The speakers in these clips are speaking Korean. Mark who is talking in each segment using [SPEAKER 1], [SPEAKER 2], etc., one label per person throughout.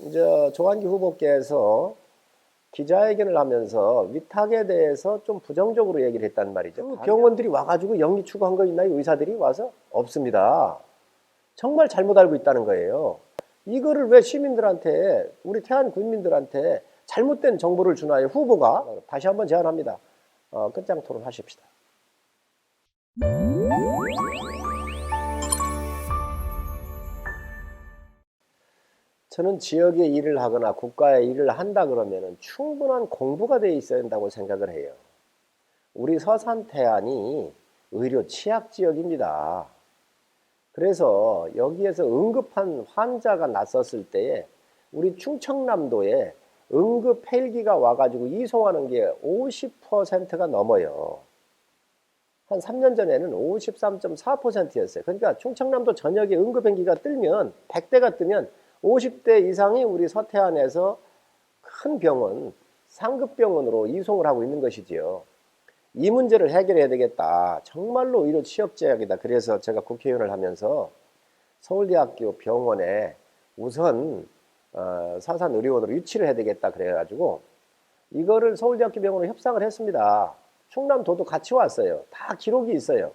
[SPEAKER 1] 이제 조한기 후보께서 기자회견을 하면서 위탁에 대해서 좀 부정적으로 얘기를 했단 말이죠. 그 병원들이 와가지고 영리 추구한 거 있나요? 의사들이 와서? 없습니다. 정말 잘못 알고 있다는 거예요. 이거를 왜 시민들한테, 우리 태안 국민들한테 잘못된 정보를 주나요? 후보가? 다시 한번 제안합니다. 끝장 토론하십시다. 저는 지역에 일을 하거나 국가에 일을 한다 그러면 충분한 공부가 돼 있어야 된다고 생각을 해요. 우리 서산 태안이 의료 취약 지역입니다. 그래서 여기에서 응급한 환자가 났었을 때에 우리 충청남도에 응급 헬기가 와가지고 이송하는 게 50%가 넘어요. 한 3년 전에는 53.4%였어요. 그러니까 충청남도 전역에 응급 헬기가 뜨면 100대가 뜨면 50대 이상이 우리 서태안에서 큰 병원, 상급병원으로 이송을 하고 있는 것이지요. 이 문제를 해결해야 되겠다. 정말로 의료 취약 지역이다. 그래서 제가 국회의원을 하면서 서울대학교 병원에 우선 서산 의료원으로 유치를 해야 되겠다 그래가지고 이거를 서울대학교 병원으로 협상을 했습니다. 충남도도 같이 왔어요. 다 기록이 있어요.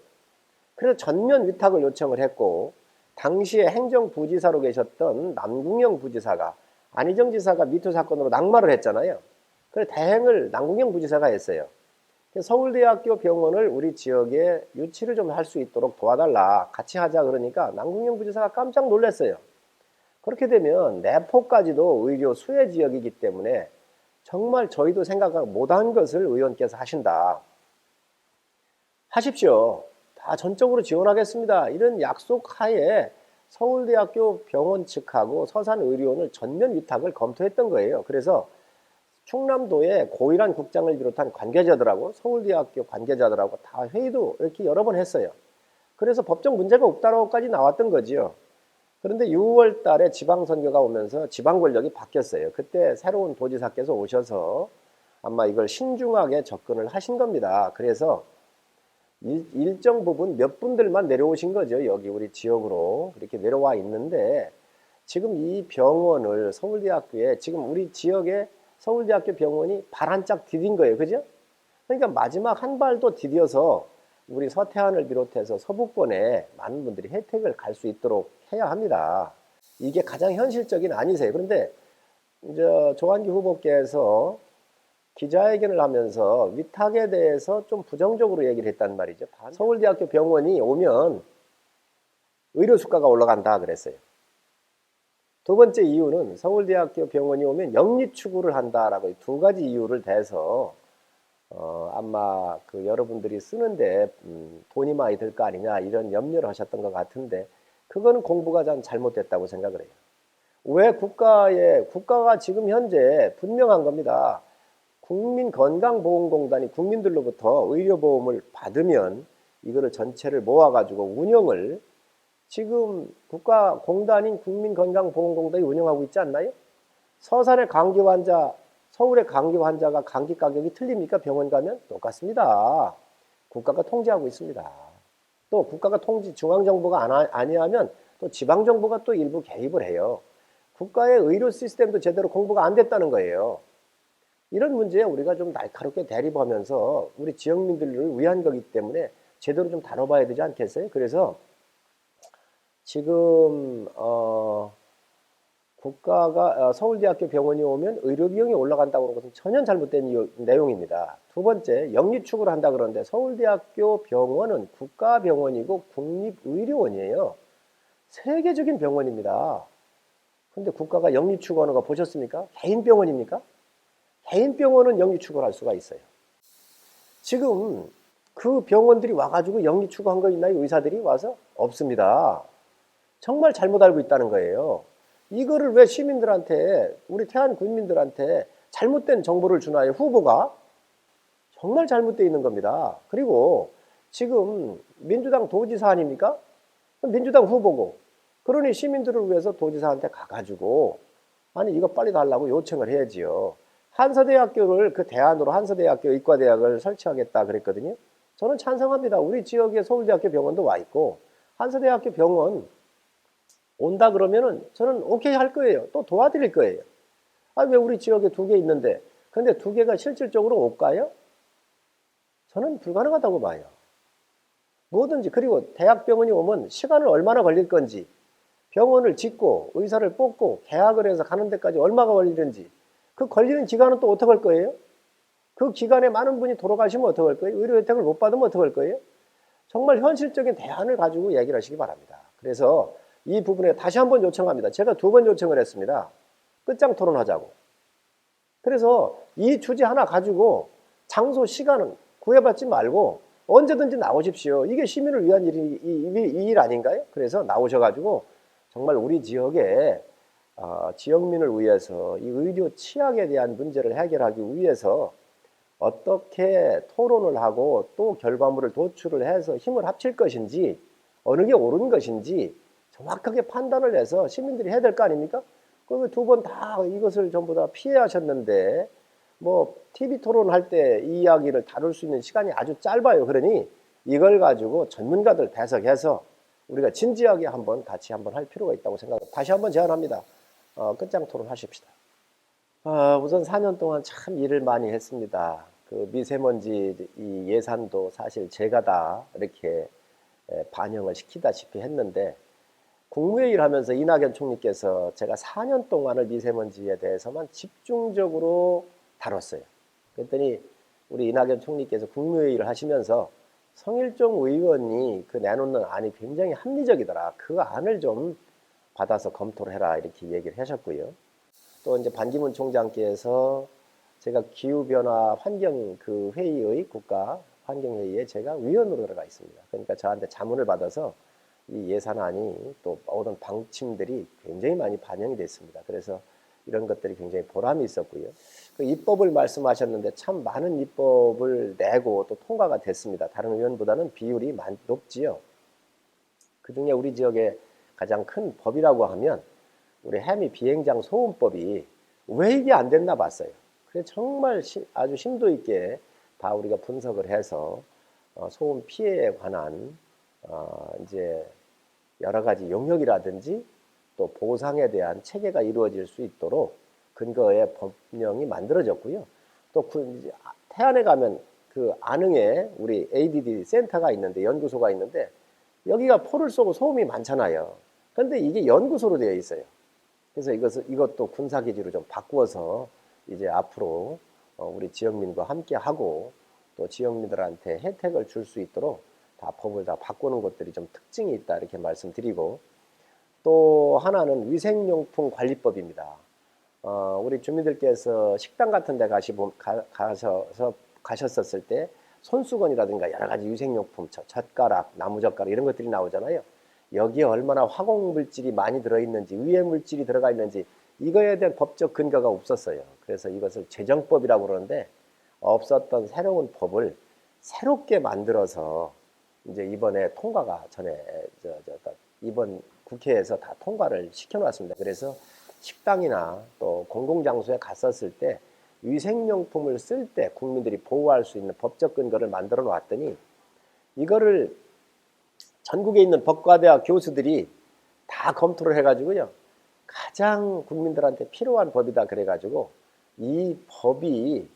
[SPEAKER 1] 그래서 전면 위탁을 요청을 했고 당시에 행정부지사로 계셨던 남궁영 부지사가 안희정 지사가 미투 사건으로 낙마를 했잖아요. 그래서 대행을 남궁영 부지사가 했어요. 서울대학교 병원을 우리 지역에 유치를 좀 할 수 있도록 도와달라. 같이 하자 그러니까 남궁영 부지사가 깜짝 놀랐어요. 그렇게 되면 내포까지도 의료 수혜 지역이기 때문에 정말 저희도 생각 못한 것을 의원께서 하신다. 하십시오. 다 전적으로 지원하겠습니다. 이런 약속 하에 서울대학교 병원 측하고 서산의료원을 전면 위탁을 검토했던 거예요. 그래서 충남도의 고일환 국장을 비롯한 관계자들하고 서울대학교 관계자들하고 다 회의도 이렇게 여러 번 했어요. 그래서 법적 문제가 없다고까지 나왔던 거지요. 그런데 6월 달에 지방선거가 오면서 지방 권력이 바뀌었어요. 그때 새로운 도지사께서 오셔서 아마 이걸 신중하게 접근을 하신 겁니다. 그래서 일정 부분 몇 분들만 내려오신 거죠. 여기 우리 지역으로 이렇게 내려와 있는데 지금 이 병원을 서울대학교에 지금 우리 지역에 서울대학교 병원이 발 한 짝 디딘 거예요. 그죠? 그러니까 마지막 한 발도 디뎌서 우리 서태안을 비롯해서 서북권에 많은 분들이 혜택을 갈 수 있도록 해야 합니다. 이게 가장 현실적인 아니세요. 그런데 이제 조한기 후보께서 기자회견을 하면서 위탁에 대해서 좀 부정적으로 얘기를 했단 말이죠. 서울대학교 병원이 오면 의료 수가가 올라간다 그랬어요. 두 번째 이유는 서울대학교 병원이 오면 영리 추구를 한다라고 두 가지 이유를 대서 아마 그 여러분들이 쓰는데 돈이 많이 들 거 아니냐 이런 염려를 하셨던 것 같은데 그거는 공부가 좀 잘못됐다고 생각을 해요. 왜 국가가 지금 현재 분명한 겁니다. 국민건강보험공단이 국민들로부터 의료보험을 받으면 이거를 전체를 모아가지고 운영을 지금 국가공단인 국민건강보험공단이 운영하고 있지 않나요? 서산의 감기 환자, 서울의 감기 환자가 감기 가격이 틀립니까? 병원 가면 똑같습니다. 국가가 통제하고 있습니다. 또 국가가 중앙정부가 아니하면 또 지방정부가 또 일부 개입을 해요. 국가의 의료 시스템도 제대로 공부가 안 됐다는 거예요. 이런 문제에 우리가 좀 날카롭게 대립하면서 우리 지역민들을 위한 거기 때문에 제대로 좀 다뤄봐야 되지 않겠어요? 그래서 지금 국가가 서울대학교 병원이 오면 의료비용이 올라간다고 그런 것은 전혀 잘못된 내용입니다. 두 번째, 영리축을 한다 그러는데 서울대학교 병원은 국가병원이고 국립의료원이에요. 세계적인 병원입니다. 근데 국가가 영리축하는 거 보셨습니까? 개인 병원입니까? 개인 병원은 영리축을 할 수가 있어요. 지금 그 병원들이 와가지고 영리축한 거 있나요? 의사들이 와서? 없습니다. 정말 잘못 알고 있다는 거예요. 이거를 왜 시민들한테, 우리 태안 국민들한테 잘못된 정보를 주나요? 후보가? 정말 잘못되어 있는 겁니다. 그리고 지금 민주당 도지사 아닙니까? 민주당 후보고. 그러니 시민들을 위해서 도지사한테 가가지고 아니 이거 빨리 달라고 요청을 해야지요. 한서대학교를 그 대안으로 한서대학교 의과대학을 설치하겠다 그랬거든요. 저는 찬성합니다. 우리 지역에 서울대학교 병원도 와 있고 한서대학교 병원 온다 그러면은 저는 오케이 할 거예요. 또 도와드릴 거예요. 아, 왜 우리 지역에 2개 있는데, 근데 2개가 실질적으로 올까요? 저는 불가능하다고 봐요. 뭐든지, 그리고 대학병원이 오면 시간을 얼마나 걸릴 건지, 병원을 짓고 의사를 뽑고 계약을 해서 가는 데까지 얼마가 걸리는지, 그 걸리는 기간은 또 어떻게 할 거예요? 그 기간에 많은 분이 돌아가시면 어떻게 할 거예요? 의료 혜택을 못 받으면 어떻게 할 거예요? 정말 현실적인 대안을 가지고 얘기를 하시기 바랍니다. 그래서 이 부분에 다시 한번 요청합니다. 제가 2번 요청을 했습니다. 끝장 토론하자고. 그래서 이 주제 하나 가지고 장소, 시간은 구애받지 말고 언제든지 나오십시오. 이게 시민을 위한 일 아닌가요? 그래서 나오셔가지고 정말 우리 지역에 지역민을 위해서 이 의료 취약에 대한 문제를 해결하기 위해서 어떻게 토론을 하고 또 결과물을 도출을 해서 힘을 합칠 것인지, 어느 게 옳은 것인지 정확하게 판단을 해서 시민들이 해야 될 거 아닙니까? 그러면 2번 다 이것을 전부 다 피해 하셨는데, 뭐 TV 토론할 때 이 이야기를 다룰 수 있는 시간이 아주 짧아요. 그러니 이걸 가지고 전문가들 배석해서 우리가 진지하게 같이 한번 할 필요가 있다고 생각합니다. 다시 한번 제안합니다. 끝장 토론 하십시다. 우선 4년 동안 참 일을 많이 했습니다. 그 미세먼지 이 예산도 사실 제가 다 이렇게 반영을 시키다시피 했는데, 국무회의를 하면서 이낙연 총리께서 제가 4년 동안을 미세먼지에 대해서만 집중적으로 다뤘어요. 그랬더니 우리 이낙연 총리께서 국무회의를 하시면서 성일종 의원이 그 내놓는 안이 굉장히 합리적이더라. 그 안을 좀 받아서 검토를 해라, 이렇게 얘기를 하셨고요. 또 이제 반기문 총장께서 제가 기후변화 환경 그 회의의 국가 환경회의에 제가 위원으로 들어가 있습니다. 그러니까 저한테 자문을 받아서 이 예산안이 또 모든 방침들이 굉장히 많이 반영이 됐습니다. 그래서 이런 것들이 굉장히 보람이 있었고요. 그 입법을 말씀하셨는데 참 많은 입법을 내고 또 통과가 됐습니다. 다른 의원보다는 비율이 높지요. 그중에 우리 지역에 가장 큰 법이라고 하면 우리 해미 비행장 소음법이 왜 이게 안 됐나 봤어요. 그래서 정말 아주 심도 있게 다 우리가 분석을 해서 소음 피해에 관한 이제 여러 가지 용역이라든지 또 보상에 대한 체계가 이루어질 수 있도록 근거의 법령이 만들어졌고요. 또 태안에 가면 그 안흥에 우리 ADD 센터가 있는데, 연구소가 있는데, 여기가 포를 쏘고 소음이 많잖아요. 그런데 이게 연구소로 되어 있어요. 그래서 이것도 군사기지로 좀 바꾸어서 이제 앞으로 우리 지역민과 함께 하고 또 지역민들한테 혜택을 줄 수 있도록 다 법을 다 바꾸는 것들이 좀 특징이 있다, 이렇게 말씀드리고, 또 하나는 위생용품 관리법입니다. 우리 주민들께서 식당 같은 데 가셨었을 때 손수건이라든가 여러 가지 위생용품, 젓가락, 나무젓가락 이런 것들이 나오잖아요. 여기에 얼마나 화공물질이 많이 들어있는지, 유해물질이 들어가 있는지 이거에 대한 법적 근거가 없었어요. 그래서 이것을 제정법이라고 그러는데, 없었던 새로운 법을 새롭게 만들어서 이제 이번에 통과가 이번 국회에서 다 통과를 시켜놨습니다. 그래서 식당이나 또 공공장소에 갔었을 때 위생용품을 쓸 때 국민들이 보호할 수 있는 법적 근거를 만들어 놨더니, 이거를 전국에 있는 법과대학 교수들이 다 검토를 해가지고요, 가장 국민들한테 필요한 법이다 그래가지고 이 법이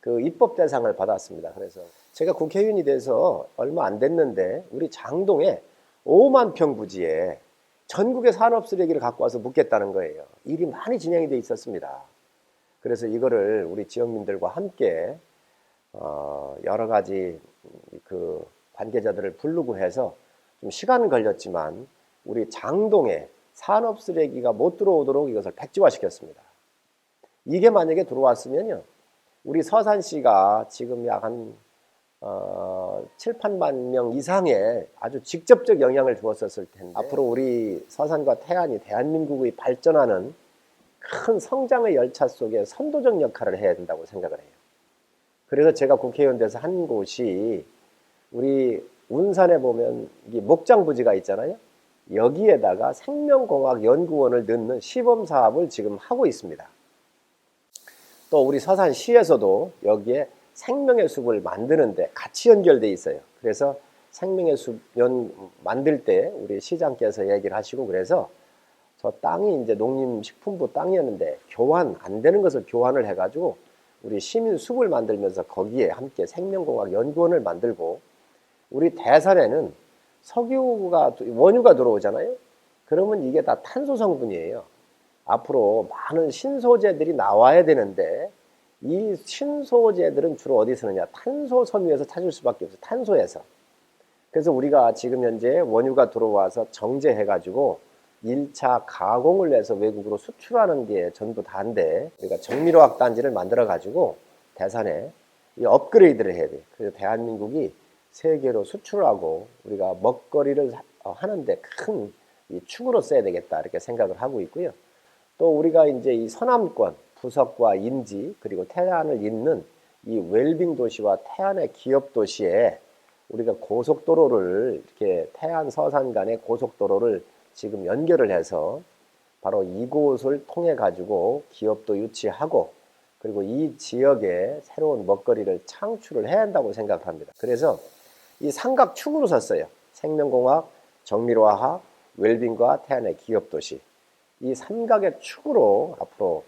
[SPEAKER 1] 그 입법 대상을 받았습니다. 그래서 제가 국회의원이 돼서 얼마 안 됐는데 우리 장동에 5만 평 부지에 전국의 산업 쓰레기를 갖고 와서 묻겠다는 거예요. 일이 많이 진행이 돼 있었습니다. 그래서 이거를 우리 지역민들과 함께 여러 가지 그 관계자들을 부르고 해서 좀 시간은 걸렸지만 우리 장동에 산업 쓰레기가 못 들어오도록 이것을 백지화시켰습니다. 이게 만약에 들어왔으면요, 우리 서산시가 지금 약 한 7, 8만 명 이상의 아주 직접적 영향을 주었었을 텐데, 앞으로 우리 서산과 태안이 대한민국의 발전하는 큰 성장의 열차 속에 선도적 역할을 해야 된다고 생각을 해요. 그래서 제가 국회의원 돼서 한 곳이 우리 운산에 보면 이 목장 부지가 있잖아요. 여기에다가 생명공학 연구원을 넣는 시범 사업을 지금 하고 있습니다. 또 우리 서산시에서도 여기에 생명의 숲을 만드는데 같이 연결돼 있어요. 그래서 생명의 숲 만들 때 우리 시장께서 얘기를 하시고, 그래서 저 땅이 이제 농림식품부 땅이었는데 교환 안 되는 것을 교환을 해가지고 우리 시민숲을 만들면서 거기에 함께 생명공학 연구원을 만들고, 우리 대산에는 원유가 들어오잖아요. 그러면 이게 다 탄소 성분이에요. 앞으로 많은 신소재들이 나와야 되는데 이 신소재들은 주로 어디서 느냐, 탄소 섬유에서 찾을 수밖에 없어요. 탄소에서. 그래서 우리가 지금 현재 원유가 들어와서 정제해가지고 1차 가공을 해서 외국으로 수출하는 게 전부 다인데, 우리가 정밀화학 단지를 만들어가지고 대산에 이 업그레이드를 해야 돼요. 그래서 대한민국이 세계로 수출하고 우리가 먹거리를 하는데 큰 이 축으로 써야 되겠다, 이렇게 생각을 하고 있고요. 또 우리가 이제 이 서남권, 부석과 인지, 그리고 태안을 잇는 이 웰빙 도시와 태안의 기업 도시에 우리가 고속도로를, 이렇게 태안 서산 간의 고속도로를 지금 연결을 해서 바로 이곳을 통해 가지고 기업도 유치하고, 그리고 이 지역에 새로운 먹거리를 창출을 해야 한다고 생각합니다. 그래서 이 삼각축으로 섰어요. 생명공학, 정밀화학, 웰빙과 태안의 기업도시. 이 삼각의 축으로 앞으로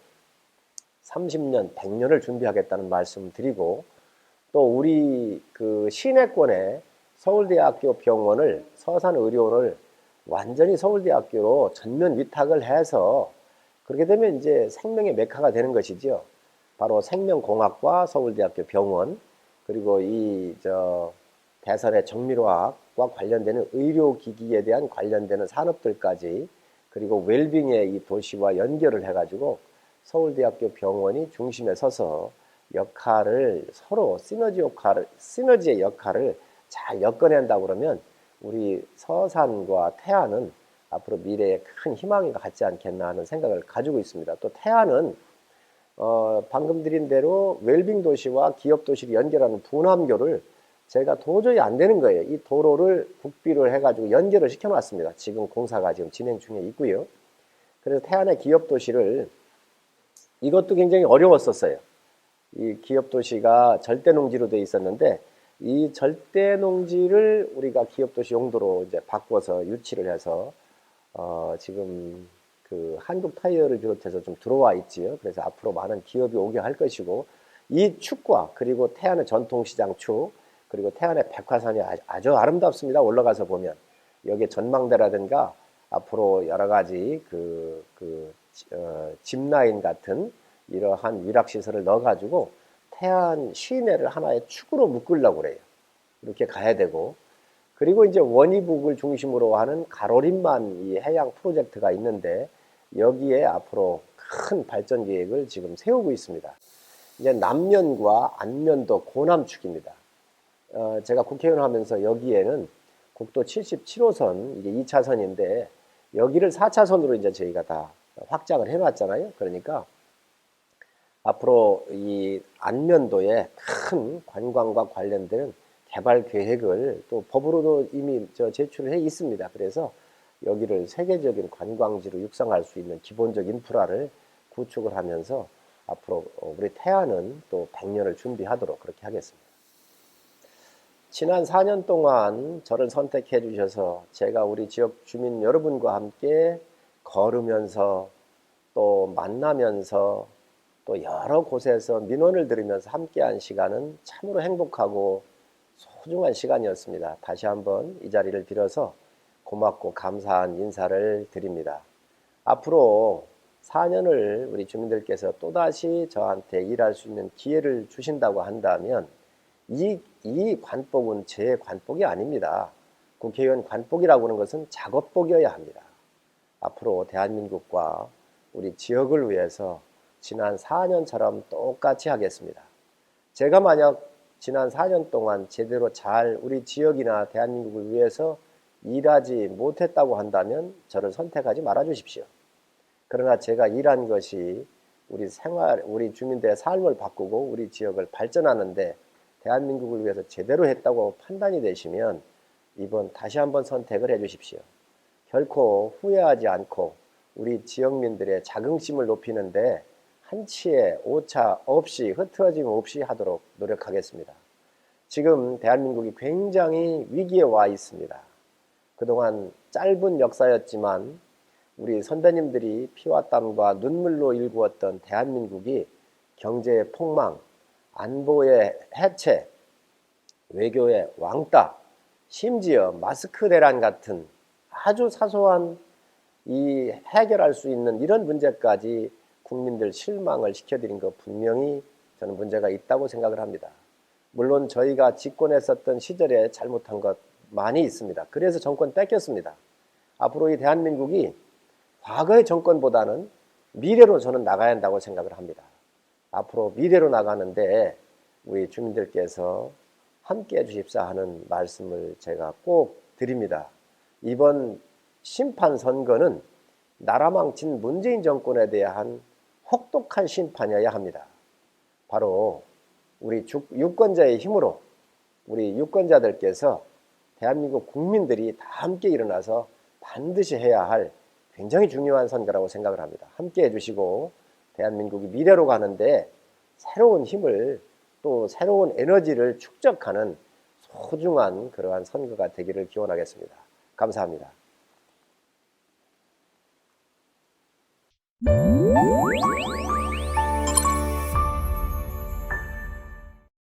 [SPEAKER 1] 30년, 100년을 준비하겠다는 말씀 드리고, 또 우리 그 시내권에 서울대학교 병원을, 서산의료원을 완전히 서울대학교로 전면 위탁을 해서, 그렇게 되면 이제 생명의 메카가 되는 것이죠. 바로 생명공학과 서울대학교 병원, 그리고 대산의 정밀화학과 관련되는 의료기기에 대한 관련되는 산업들까지, 그리고 웰빙의 이 도시와 연결을 해가지고 서울대학교 병원이 중심에 서서 역할을, 서로 시너지의 역할을 잘 엮어낸다고 그러면 우리 서산과 태안은 앞으로 미래에 큰 희망이 갖지 않겠나 하는 생각을 가지고 있습니다. 또 태안은 방금 드린 대로 웰빙 도시와 기업 도시를 연결하는 분함교를 제가 도저히 안 되는 거예요. 이 도로를 국비를 해가지고 연결을 시켜놨습니다. 지금 공사가 지금 진행 중에 있고요. 그래서 태안의 기업 도시를, 이것도 굉장히 어려웠었어요. 이 기업 도시가 절대 농지로 되어 있었는데 이 절대 농지를 우리가 기업 도시 용도로 이제 바꿔서 유치를 해서 지금 그 한국 타이어를 비롯해서 좀 들어와 있지요. 그래서 앞으로 많은 기업이 오게 할 것이고, 이 축과 그리고 태안의 전통시장 축, 그리고 태안의 백화산이 아주 아름답습니다. 올라가서 보면 여기에 전망대라든가 앞으로 여러 가지 짚라인 같은 이러한 위락시설을 넣어가지고 태안 시내를 하나의 축으로 묶으려고 그래요. 이렇게 가야 되고, 그리고 이제 원희북을 중심으로 하는 가로림만 이 해양 프로젝트가 있는데 여기에 앞으로 큰 발전 계획을 지금 세우고 있습니다. 이제 남면과 안면도 고남축입니다. 제가 국회의원 하면서 여기에는 국도 77호선, 이게 2차선인데 여기를 4차선으로 이제 저희가 다 확장을 해놨잖아요. 그러니까 앞으로 이 안면도에 큰 관광과 관련된 개발 계획을 또 법으로도 이미 제출을 해 있습니다. 그래서 여기를 세계적인 관광지로 육성할 수 있는 기본적 인프라를 구축을 하면서 앞으로 우리 태안은 또 100년을 준비하도록 그렇게 하겠습니다. 지난 4년 동안 저를 선택해 주셔서 제가 우리 지역 주민 여러분과 함께 걸으면서 또 만나면서 또 여러 곳에서 민원을 들으면서 함께한 시간은 참으로 행복하고 소중한 시간이었습니다. 다시 한번 이 자리를 빌어서 고맙고 감사한 인사를 드립니다. 앞으로 4년을 우리 주민들께서 또다시 저한테 일할 수 있는 기회를 주신다고 한다면 이 관복은 제 관복이 아닙니다. 국회의원 관복이라고 하는 것은 작업복이어야 합니다. 앞으로 대한민국과 우리 지역을 위해서 지난 4년처럼 똑같이 하겠습니다. 제가 만약 지난 4년 동안 제대로 잘 우리 지역이나 대한민국을 위해서 일하지 못했다고 한다면 저를 선택하지 말아 주십시오. 그러나 제가 일한 것이 우리 주민들의 삶을 바꾸고 우리 지역을 발전하는데 대한민국을 위해서 제대로 했다고 판단이 되시면 이번 다시 한번 선택을 해 주십시오. 결코 후회하지 않고 우리 지역민들의 자긍심을 높이는데 한치의 오차 없이, 흐트러짐 없이 하도록 노력하겠습니다. 지금 대한민국이 굉장히 위기에 와 있습니다. 그동안 짧은 역사였지만 우리 선배님들이 피와 땀과 눈물로 일구었던 대한민국이 경제의 폭망, 안보의 해체, 외교의 왕따, 심지어 마스크 대란 같은 아주 사소한 이 해결할 수 있는 이런 문제까지 국민들 실망을 시켜드린 거 분명히 저는 문제가 있다고 생각을 합니다. 물론 저희가 집권했었던 시절에 잘못한 것 많이 있습니다. 그래서 정권 뺏겼습니다. 앞으로 이 대한민국이 과거의 정권보다는 미래로 저는 나가야 한다고 생각을 합니다. 앞으로 미래로 나가는데 우리 주민들께서 함께 해주십사 하는 말씀을 제가 꼭 드립니다. 이번 심판 선거는 나라 망친 문재인 정권에 대한 혹독한 심판이어야 합니다. 바로 우리 유권자의 힘으로 우리 유권자들께서 대한민국 국민들이 다 함께 일어나서 반드시 해야 할 굉장히 중요한 선거라고 생각을 합니다. 함께 해주시고 대한민국이 미래로 가는데 새로운 힘을 또 새로운 에너지를 축적하는 소중한 그러한 선거가 되기를 기원하겠습니다. 감사합니다.